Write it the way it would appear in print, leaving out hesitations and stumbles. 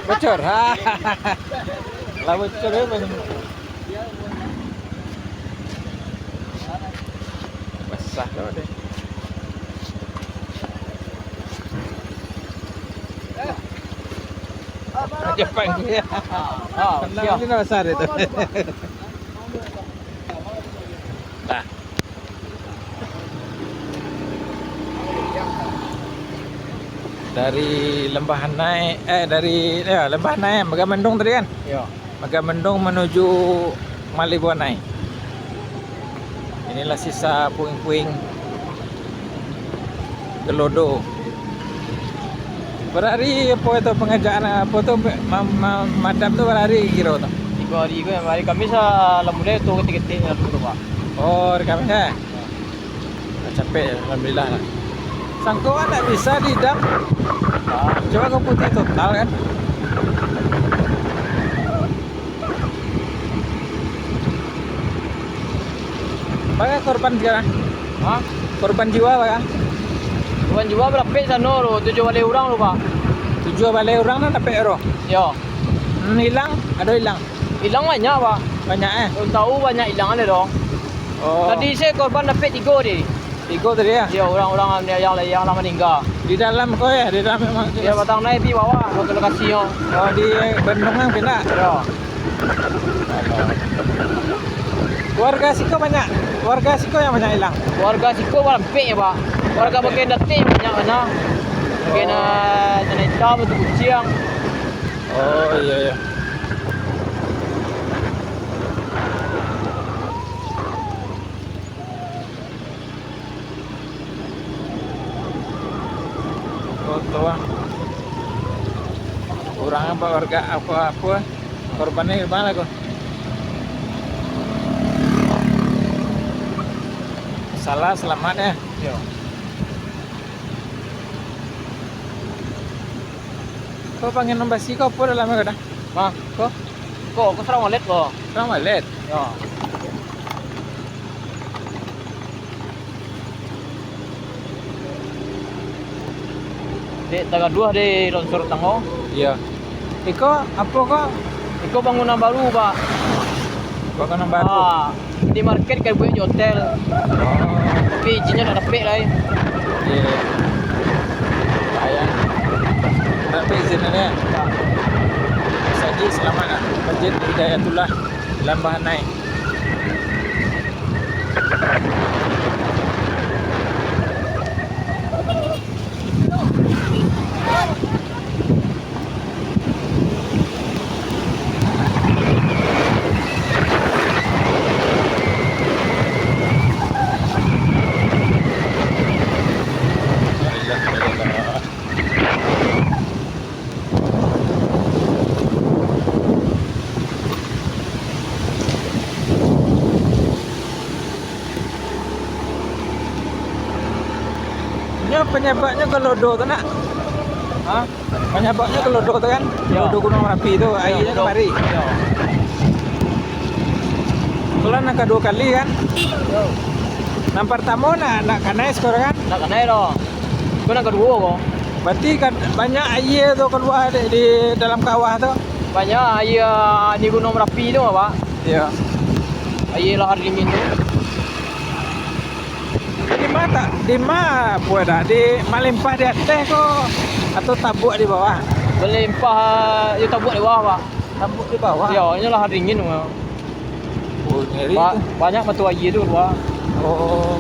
Bocor. Lah bocor ya banyak. Basah kau deh. Jepang ya. Kenapa ini besar itu? Nah. Dari Lembahanai dari Lembahanai Megamendung tadi kan? Iya. Megamendung menuju Malibuanai. Inilah sisa puing-puing Gelodo. Berhari apa itu pengerjaan apa tu madam tu berhari kira tu? 3 hari ke hari Kamis lamulai tu ketik-ketik lalu Pak. Oh, rekam ya. Capek alhamdulillah lah. Sangkauan tak bisa didam. Coba kau putih total kan. Bagaimana korban sekarang? Hah? Korban jiwa bagaimana? Bukan juga berapa sana lo, 7 balik orang lo Pak. 7 balik orang nak dapat ero. Ya. Hilang, ada hilang. Hilang banyak Pak. Banyak Belum tahu banyak hilang ada dong. Oh. Tadi saya korban dapat 3 dia. 3 tadi ya? Ya orang-orang yang lama meninggal. Di dalam kau ya, di dalam memang. Dia batang naik pi bawah ke lokasi yo. Oh di Bendungan pindah. Ya. Warga Siko banyak. Warga Siko yang banyak hilang. Warga Siko berapa ya Pak? Warga bagian datin banyak mana? Bagian tanah hitam itu kucing. Oh iya iya. Foto kurang apa warga apa korbannya gimana kok? Salah selamat ya. Ya. Kau pengen nambah sih kau apa dalam kau dah? Mah, kok serang walet kok. Serang balik. Ya. Di tanggal 2 di longsor Tango. Iya. Iko apa kok? Iko bangunan baru Pak. Kau kan nambah tu. Di market kayak buat di hotel. Tapi izinnya dah dapat lah. Iya. Sayang. Tapi izinnya. Saji selamat lah. Masjid Hidayatullah Lembahanai. Penyebabnya Gelodo tu nak? Hah? Penyebabnya Gelodo tu kan? Ya. Gelodo Gunung Merapi tu airnya kemari. Ya. Kalau nak kedua kali kan? Ya. Yang pertama nak kanai sekarang kan? Nak kena dong. Kau nak kedua kok. Berarti kan banyak air tu keluar di dalam kawah tu. Banyak air di Gunung Merapi tu Pak. Ya. Air lahar dingin tu. Di mana tak? Di mana apa dah? Di melimpah di atas kok atau tabuk di bawah? Melimpah dia tabuk di bawah Pak. Tabuk di bawah. Ya, ini lahar dingin tu. Oh, ngeri tu. Banyak matu air tu Pak. Oh.